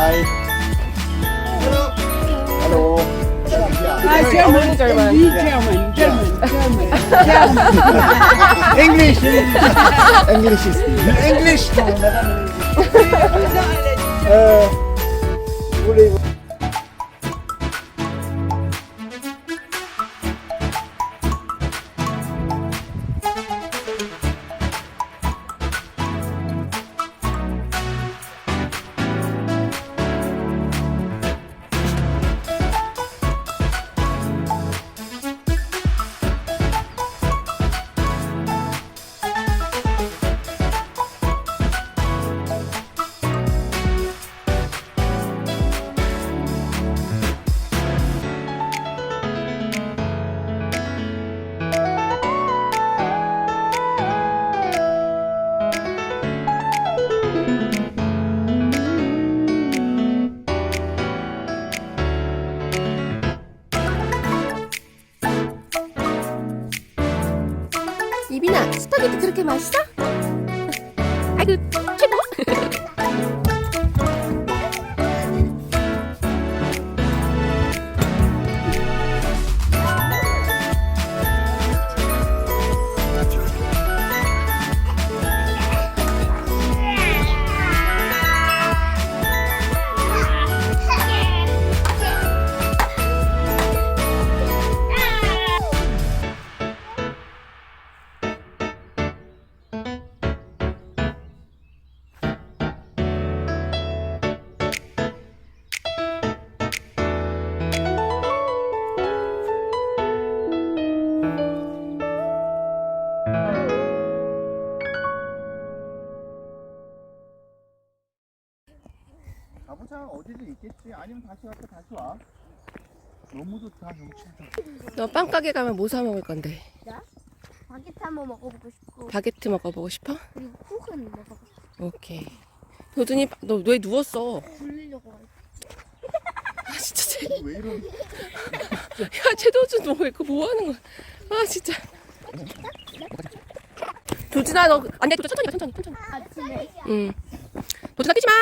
Hi. Hello. German, German. German, German. English. English is English. 우리 이빈아, 스파게티 그렇게 맛있어? 아이고, 최고! 가보자. 어디든 있겠지. 아니면 다시 갈까 다시 와. 너무 좋다 경치. 너 빵가게 가면 뭐 사 먹을 건데? 바게트 한번 먹어보고 싶고 바게트 먹어보고 싶어? 그리고 콩은 먹어보고 싶고 오케이. 도준이, 너 왜 누웠어? 굴리려고 할 아, 진짜 쟤. 왜 이런? 야, 쟤도준 너 왜 그거 뭐 하는 거야? 아, 진짜. 도준아, 너, 안 돼, 도준 천천히 가, 천천히. 아침에 응. 도준아, 뛰지 마!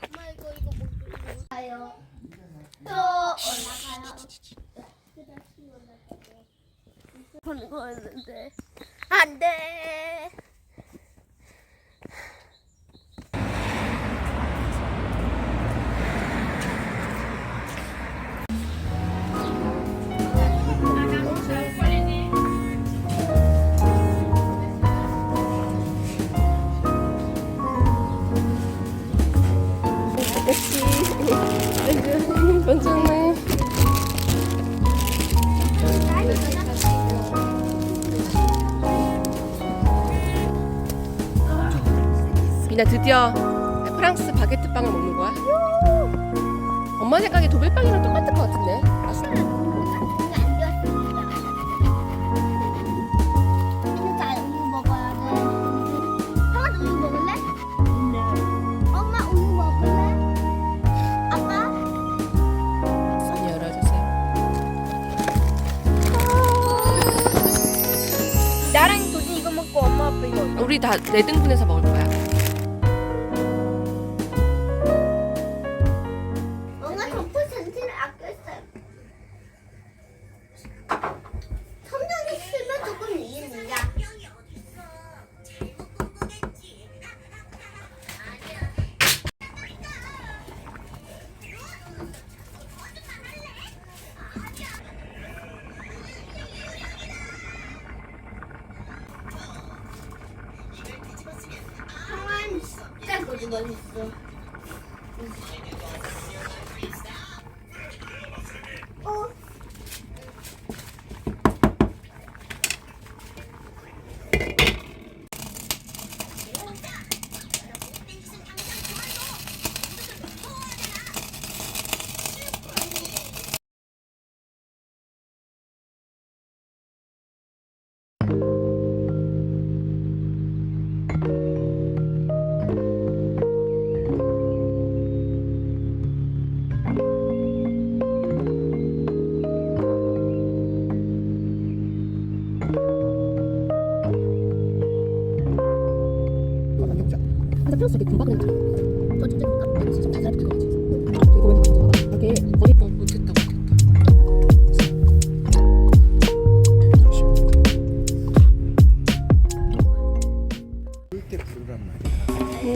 엄마 이거 먹고 가요. 또 올라가요. 보는 거였는데 안 돼. 괜찮네. 미나 드디어 프랑스 바게트 빵을 먹는 거야? 엄마 생각에 도밀빵이랑 똑같을 것 같은데. 맛있다. 이거 안 되었습니다. 나 우유 먹어야 돼. 형아 우유 먹을래? 엄마 우유 먹을래? 아빠? 손 열어주세요. 나랑 도진 이거 먹고 엄마 아빠 이거. 우리 다 4등분해서 먹을 거야. 엄마 점프 센티를 아꼈어요. 성장이 쓰면 조금 이깁니다. 형은 진짜 거짓말 했어.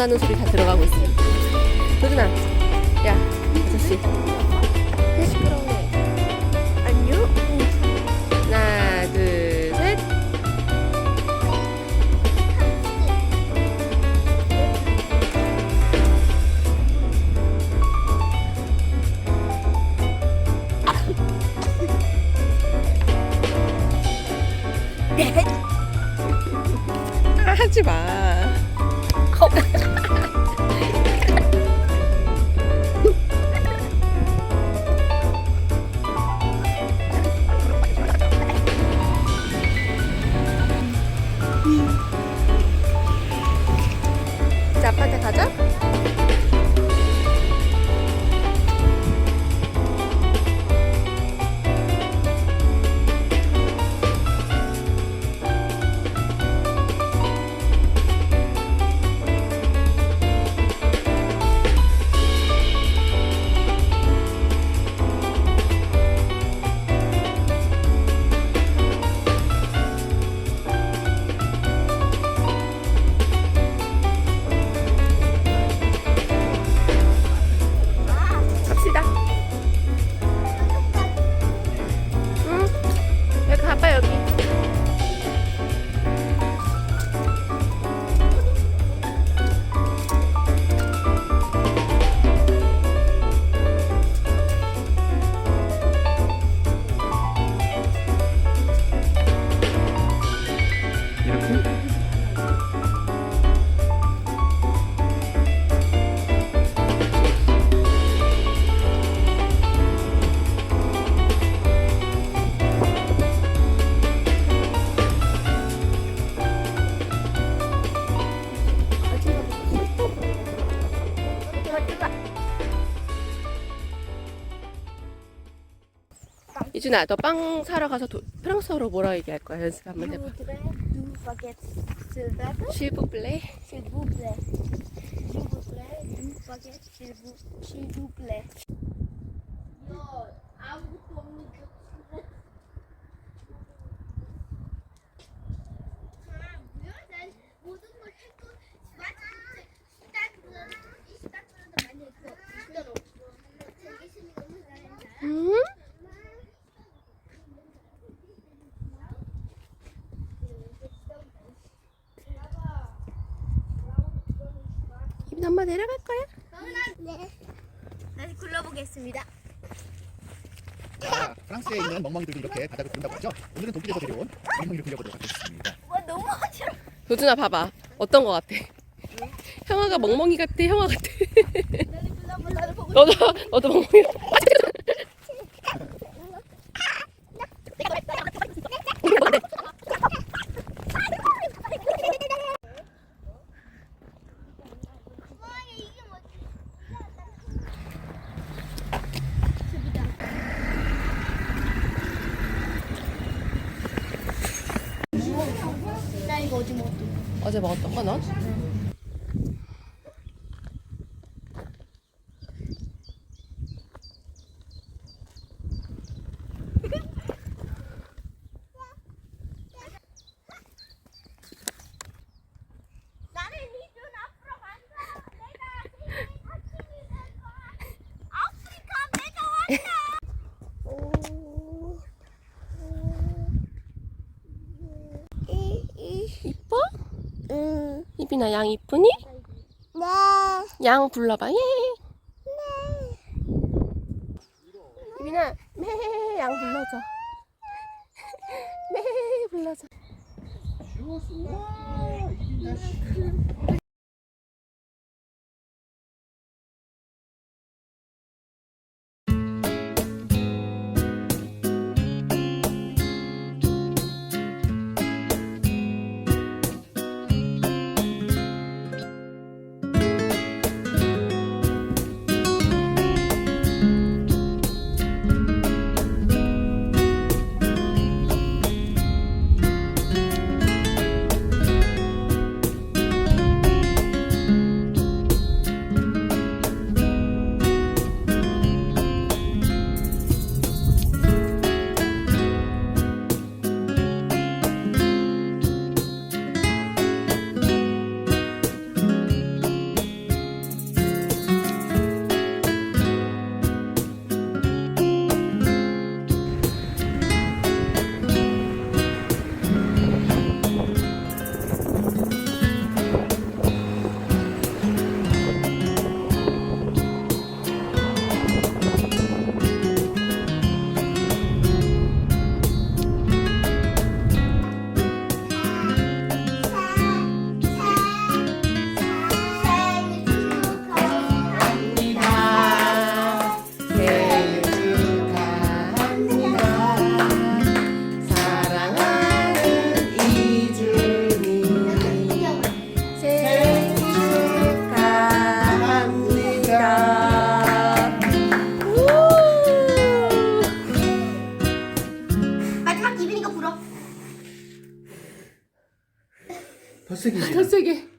나는 소리 다 들어가고 있어. 도준아, 야, 아저씨. 시끄러워. 아니요. 하나, 둘, 셋. 하지 마. 자, 아빠한테 가자. 갑시다. 응. 여기 가봐, 여기. 이렇게? 이준아, 너 빵 사러 가서 프랑스어로 뭐라 얘기할 거야? 연습 한번 해봐. Du baguette. 실브플레. S'il vous plaît. S'il vous plaît. Du baguette. S'il vous plaît. 아무것도 없는 그 난 모든 걸 했고 마치 이 시각으로도 많이 했고 그건 없고 되게 심이 너무 잘한다. 응? 이빈 엄마 내려갈 거야? 네. 다시 굴러보겠습니다. 자, 프랑스에 있는 멍멍이들도 이렇게 바닥을 부른다고 하죠. 오늘은 독일에서 데려온 멍멍이를 빌려보도록 하겠습니다. 와 너무 어지러워. 도준아, 봐봐. 어떤 거 같아? 형아가 멍멍이 같아, 형아 같아. 나를 보고 너도 멍멍이 같아. 이게 뭐지? 나 이거 어제 먹었던 거. 어제 먹었던 거 넌? 나는 이준 앞으로 간다. 내가 아침이 될 거야. 아프리카 내가 왔다. 이뻐? 이빈아, 양 이쁘니? 네. 양 불러봐. 예. 이빈아, 매, 양 불러줘. 매 불러줘. 와, 이빈 자식. 세게. 더 세게.